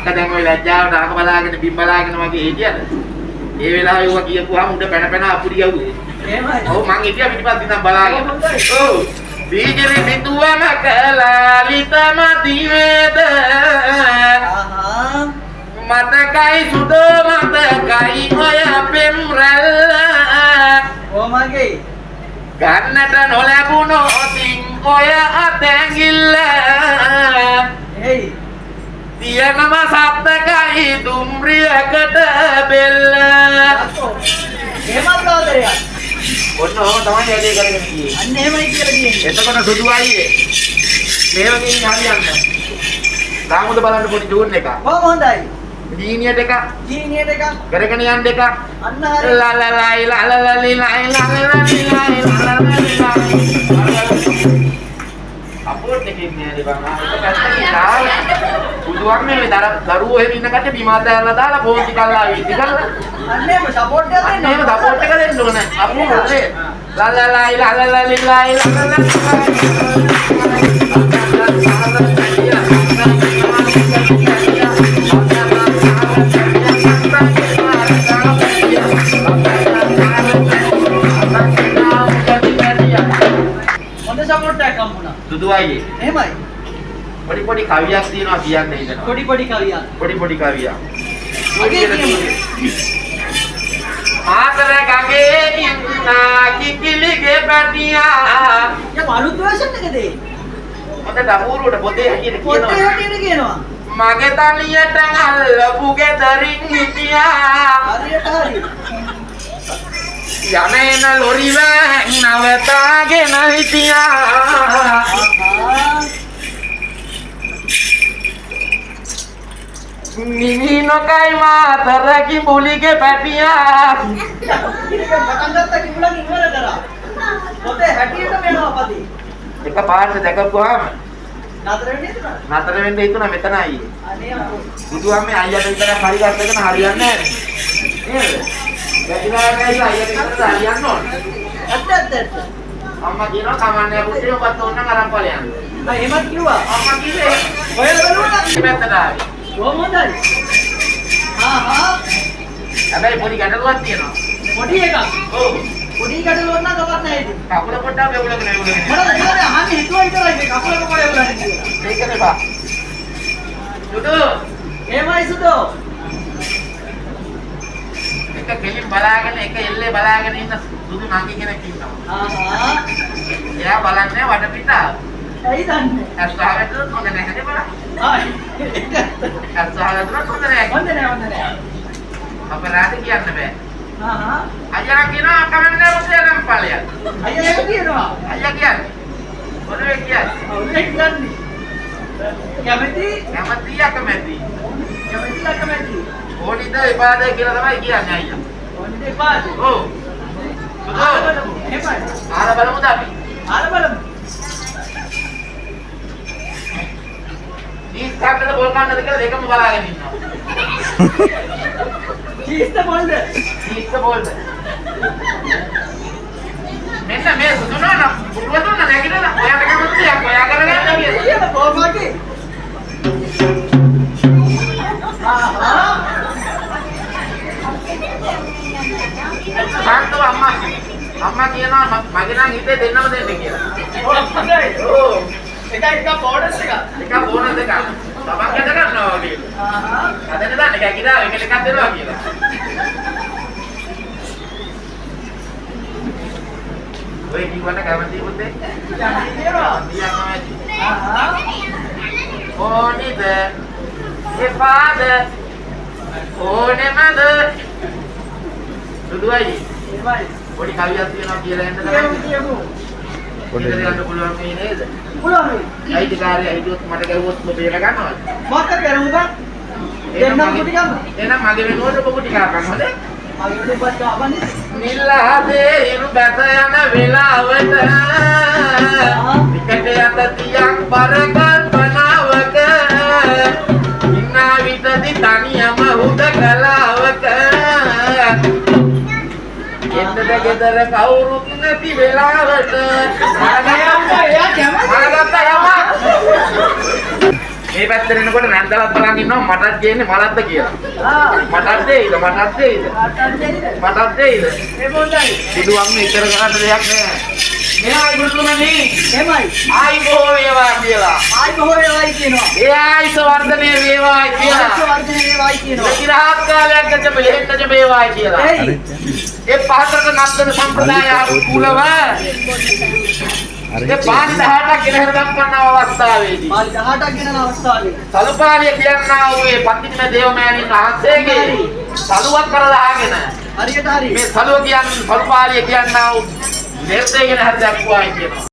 අක්කා දැන් ඔය ලැජ්ජාවට අහක බලාගෙන බිම් බලාගෙන වගේ හිටියද? ඒ වෙලාවේ ඌවා කියපුවාම උඩ පැන පැන අපුඩි යවුවේ. එහෙමයි. ඔව් මං හිටියා පිටිපස්ස ඉඳන් බලාගෙන. ඔව්. දීගිරි බිඳුවම කලාලිතම දිවේද. මතකයි සුදෝ මතකයි ඔය පෙම් රැල්ල. ඕමගේ ගන්නට නොලැබුණොතින් ඔය අතැඟිල්ල. එයි තියනම සත්තකයි දුම්රියකට බෙල්ල. එහෙමත් සහෝදරයා. ඔන්න ඔහොම තමයි වැඩේ කරගෙන ගියේ. අන්න එහෙමයි කියලා කියන්නේ. එතකොට සුදු අයියේ මේව ගිහින් හරියන්න. ගාමුද බලන්න පොඩි ටූන් එකක්. කොහොම හොඳයි. ජීනියට එකක්. ජීනියට එකක්. කරගෙන යන්න එකක්. අන්න හරි. ලා ලා ලා ලා ලා ලා ලා ලා අපෝට් එකකින් නෑනේ බං. ඒක පැත්තකින් දාලා බුදුන් මේ දරුවෝ එහෙම ඉන්න කට්ටිය බිම අතහැරලා දාලා පොන්ති කල්ලා වීදි කරලා අන්න එහෙම සපෝට් එකක් දෙන්න. එහෙම සපෝට් එක දෙන්න ඕනේ. අපෝ හොදේ. ලා ලා ලා ලා ලා ලා සපෝට් එකක් හම්බුණා. සුදු අයියේ. එහෙමයි. පොඩි පොඩි කවියක් තියෙනවා කියන්න හිතනවා. පොඩි පොඩි කවියක්. පොඩි පොඩි කවියක්. අගේ කියමු. ආතර ගගේ ඉන්න කිකිලිගේ පැටියා. යම් අලුත් version එකද ඒ? මට දහූරුවට පොතේ හැටියට පොතේ කියනවා. හැටියට කියනවා. මගේ තනියට අල්ලපු ගෙදරින් හිටියා. හරියට හරි. යමෙන ලොරි වෑන් නවතාගෙන හිටියා. නිවිනොකයි මාතර කිඹුලිගේ පැටියා. ඉතින් පටන් ගත්ත කිඹුලන් ඉවර කරා. පොතේ හැටියටම යනවා පදි. එක පාරට දැකපුවාම නතර වෙන්නේ නේද? නතර වෙන්න හිතුණා මෙතනයි. අනේ අපෝ. බුදුහාමේ අයියට විතර හරි ගන්නකන හරියන්නේ නැහැ. නේද? ගැටිලාගයි අයියට විතර හරියන්න ඕන. ඇත්ත. අම්මා කියනවා කමන්නේ පුතේ ඔබත් ඕනනම් අරන් ඵලයන්. මම එහෙමත් කිව්වා. අම්මා කිව්වේ ඔයලා බලුවා. ඉමෙත්තට ආවේ. කොහොම හොඳයි. හැබැයි පොඩි ගැටලුවක් තියෙනවා. පොඩි එකක්. ඔව්. පොඩි ගැටලුවක් නම් කවවත් නැහැ ඉතින්. කකුල පොඩ්ඩක් මෙවුලගෙන මොනවද කියන්නේ? අහන්නේ හිතුවා විතරයි මේ කකුල කොකේ බලන්නේ කියලා. ඒකනේ බා. සුදු එහෙමයි සුදෝ. එක කෙලින් බලාගෙන එක එල්ලේ බලාගෙන ඉන්න සුදු නංගි කෙනෙක් ඉන්නවා. එයා බලන්නේ වටපිටාව. ඇයි දන්නේ? අස්හාරට හොඳ නැහැ බලන්න. අස්හාරට හොඳ නැහැ. හොඳ නෑ. අපරාධ කියන්න බෑ. අයියා අයියා කියනවා කමන්නේ පුතේ නම් ඵලයක්. ඒක කියනවා. අයියා කියන්නේ මොනවද කියන්නේ? ඔව් ඒක දන්නේ. කැමති කැමැති. කැමති. ඕනිද එපාද කියලා තමයි කියන්නේ අයියා. ඕනේ දෙපාද. ඔව්. සුදු. එහෙමයි. ආර බලමුද අපි? ආර බලමු. ජීස් කන්නද බෝල් කන්නද කියලා දෙකම බලාගෙන ඉන්නවා. ජීස්ත බෝල්ද? ජීස් බෝල්ද? මෙන්න මේ සුදු නෝනා පුරුව දුන්න නැගිටලා ඔයාට කැමතිද? ඔයා කරගන්න කියලා. ඒක බෝල්මගේ. සාන්තව අම්මා කියනවා මගේ නම් හිතේ දෙන්නම දෙන්න කියලා. ඔව්. එක බෝනස් එක. එක බෝනස් එකක්. තමන් ගැද ගන්නවා වගේ. අදට දාන්න එකක් ඉදා එක එකක් දෙනවා කියලා. ඔය කිව්වට කැමති පුතේ? ඕනිද? එපාද? ඕනෙමද? සුදුයි. පොඩි කවියක් තියෙනවා කියලා එන්න තමයි. පොඩි දෙයක් පුළුවන් මේ නේද? පුළුවන්. අයිතිකාරය හිටියොත් මට ගැහුවොත් ඔබ බේර ගන්නවද? මොකක්ද කරමු බං? දෙන්නම් කුටි ගන්න. එහෙනම් මගේ වෙනුවට ඔබ කුටි කා ගන්නවද? මගේ දෙපත් ආවනේ. නිල්හදේ ඉරු බැස යන වෙලාවට විකට යත තියක් බර කල්පනාවක ඉන්නා විටදි තනියම හුදකලාවක එන්නද ගෙදර කවුරුත් නැති වෙලාවට එයා කැමති. මේ පැත්තට එනකොට නැන්දලත් බලන් ඉන්නවා මටත් ගේන්නේ මලත්ද කියලා. මටත් දෙයිද මටත් දෙයිද මටත් දෙයිද ඒ මොන්දයි සිදුවම් ඉතර කරන්න දෙයක් නැහැ. මෙහා ඉබුතුමනි එමයි ආයි බොහෝ වේවා කියලා. ආයි බොහෝ වේවායි කියනවා ඒ ආයිස වර්ධනය වේවායි කියලා. ආයිස වර්ධනය වේවායි කියනවා විරාත් කාලයක් ගත බෙහෙන්නට වේවායි කියලා. එයි ඒ පහතරට නත්තන සම්ප්‍රදාය අනුකූලව ඒ පාන් 18ක් ගෙනහැර දක්වන අවස්ථාවේදී පාලි 18ක් ගෙනන අවස්ථාවේ සලුපාලිය කියනවා වූ පන්තිමේ දේවමෑණින් වහන්සේගේ සලුවක් කරලාගෙන හරියට හරි මේ සලුව කියන්නේ සලුපාලිය කියනවා වූ නිර්දේගෙන හැර දක්වයි කියනවා.